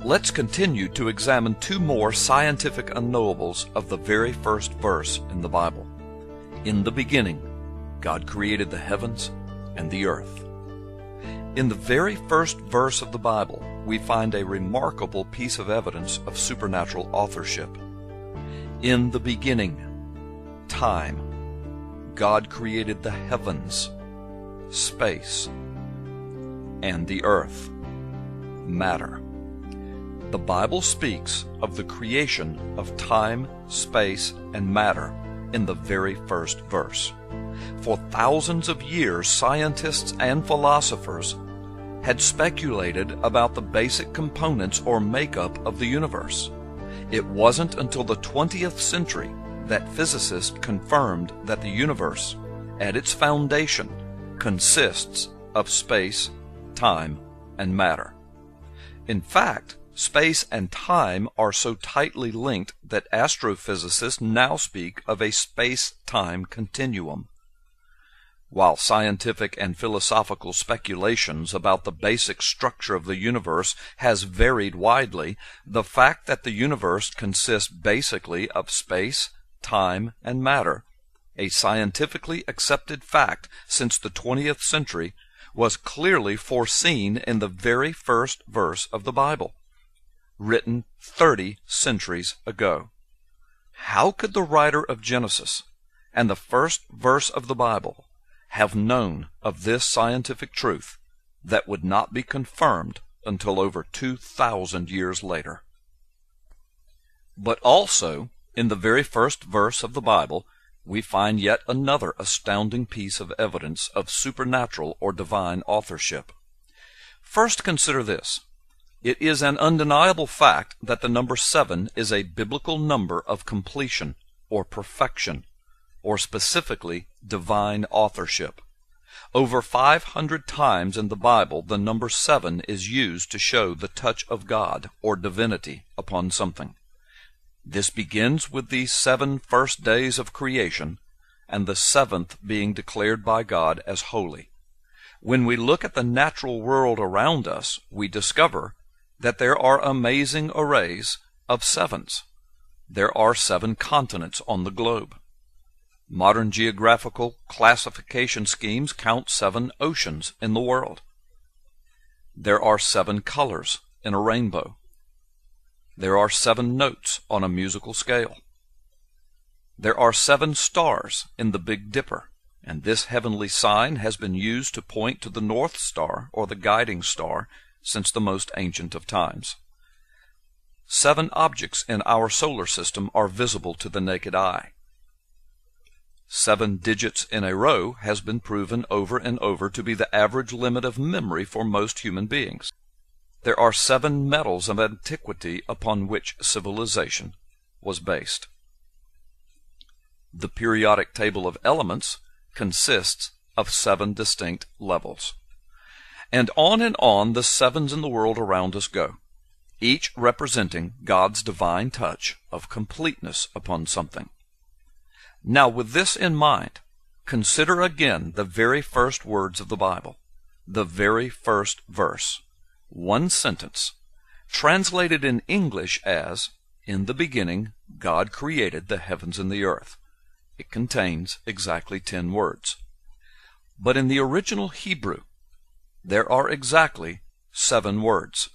Let's continue to examine two more scientific unknowables of the very first verse in the Bible. In the beginning, God created the heavens and the earth. In the very first verse of the Bible, we find a remarkable piece of evidence of supernatural authorship. In the beginning, time, God created the heavens, space, and the earth, matter. The Bible speaks of the creation of time, space, and matter in the very first verse. For thousands of years, scientists and philosophers had speculated about the basic components or makeup of the universe. It wasn't until the 20th century that physicists confirmed that the universe, at its foundation, consists of space, time, and matter. In fact, space and time are so tightly linked that astrophysicists now speak of a space-time continuum. While scientific and philosophical speculations about the basic structure of the universe has varied widely, the fact that the universe consists basically of space, time, and matter, a scientifically accepted fact since the 20th century, was clearly foreseen in the very first verse of the Bible, written 30 centuries ago. How could the writer of Genesis and the first verse of the Bible have known of this scientific truth that would not be confirmed until over 2,000 years later? But also, in the very first verse of the Bible, we find yet another astounding piece of evidence of supernatural or divine authorship. First, consider this. It is an undeniable fact that the number 7 is a biblical number of completion or perfection, or specifically divine authorship. Over 500 times in the Bible, the number 7 is used to show the touch of God or divinity upon something. This begins with the 7 first days of creation, and the 7th being declared by God as holy. When we look at the natural world around us, we discover that there are amazing arrays of 7s. There are 7 continents on the globe. Modern geographical classification schemes count 7 oceans in the world. There are 7 colors in a rainbow. There are 7 notes on a musical scale. There are 7 stars in the Big Dipper, and this heavenly sign has been used to point to the North Star or the guiding star since the most ancient of times. 7 objects in our solar system are visible to the naked eye. 7 digits in a row has been proven over and over to be the average limit of memory for most human beings. There are 7 metals of antiquity upon which civilization was based. The periodic table of elements consists of 7 distinct levels. And on the 7s in the world around us go, each representing God's divine touch of completeness upon something. Now, with this in mind, consider again the very first words of the Bible, the very first verse. One sentence, translated in English as, "In the beginning, God created the heavens and the earth." It contains exactly 10 words. But in the original Hebrew, there are exactly 7 words.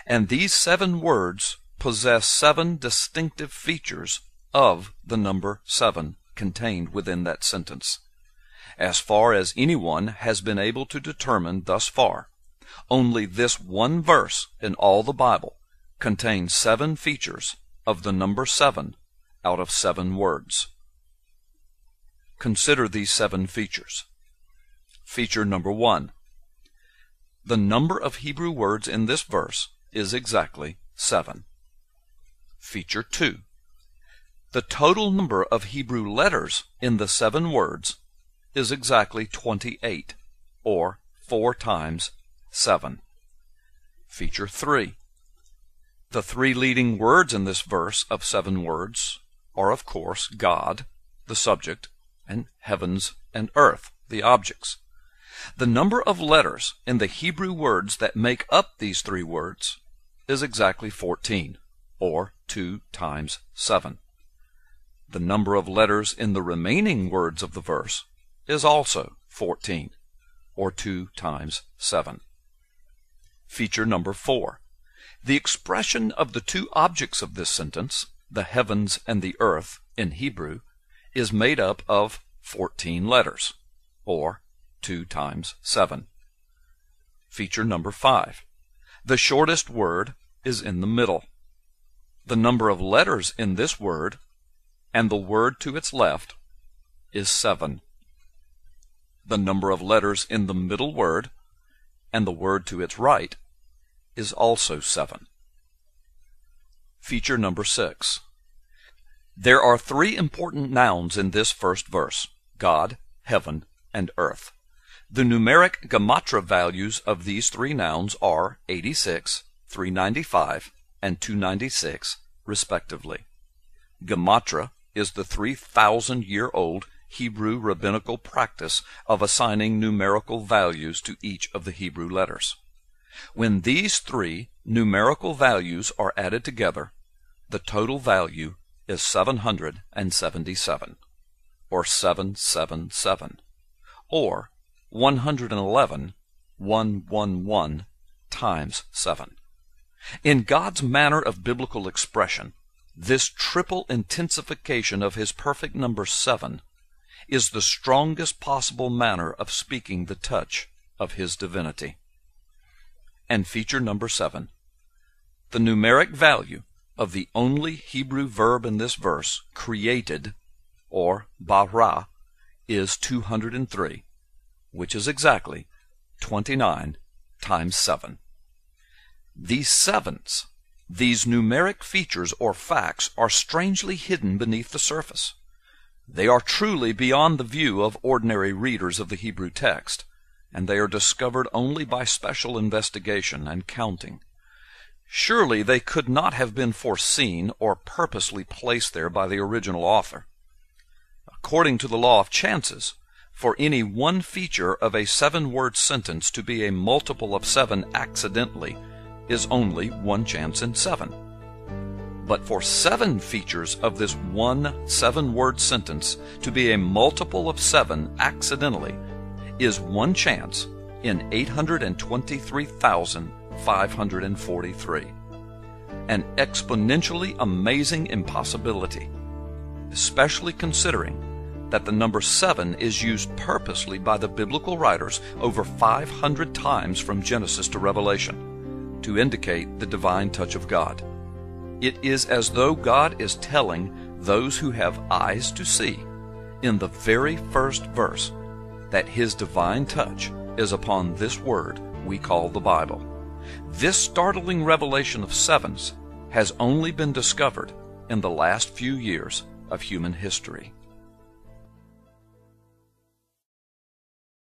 And these 7 words possess 7 distinctive features of the number 7 contained within that sentence. As far as anyone has been able to determine thus far, only this one verse in all the Bible contains 7 features of the number 7 out of 7 words. Consider these 7 features. Feature number 1. The number of Hebrew words in this verse is exactly 7. Feature 2. The total number of Hebrew letters in the 7 words is exactly 28, or 4 times 7. Feature 3. The 3 leading words in this verse of 7 words are, of course, God, the subject, and heavens and earth, the objects. The number of letters in the Hebrew words that make up these 3 words is exactly 14, or 2 times 7. The number of letters in the remaining words of the verse is also 14, or 2 times 7. Feature number 4. The expression of the two objects of this sentence, the heavens and the earth, in Hebrew, is made up of 14 letters, or 2 times 7. Feature number 5. The shortest word is in the middle. The number of letters in this word and the word to its left is 7. The number of letters in the middle word and the word to its right is also 7. Feature number 6. There are 3 important nouns in this first verse: God, heaven, and earth. The numeric gematria values of these 3 nouns are 86, 395, and 296, respectively. Gematria is the 3,000-year-old Hebrew rabbinical practice of assigning numerical values to each of the Hebrew letters. When these 3 numerical values are added together, the total value is 777, or 777, or 111, 111 times 7. In God's manner of biblical expression, this triple intensification of His perfect number 7 is the strongest possible manner of speaking the touch of His divinity. And feature number 7. The numeric value of the only Hebrew verb in this verse, created, or bara, is 203, which is exactly 29 times 7. These sevens, these numeric features or facts, are strangely hidden beneath the surface. They are truly beyond the view of ordinary readers of the Hebrew text, and they are discovered only by special investigation and counting. Surely they could not have been foreseen or purposely placed there by the original author. According to the law of chances, for any one feature of a 7-word sentence to be a multiple of 7 accidentally is only 1 chance in 7. But for 7 features of this one 7-word sentence to be a multiple of 7 accidentally is 1 chance in 823,543. An exponentially amazing impossibility, especially considering that the number 7 is used purposely by the biblical writers over 500 times from Genesis to Revelation to indicate the divine touch of God. It is as though God is telling those who have eyes to see in the very first verse that His divine touch is upon this word we call the Bible. This startling revelation of 7s has only been discovered in the last few years of human history.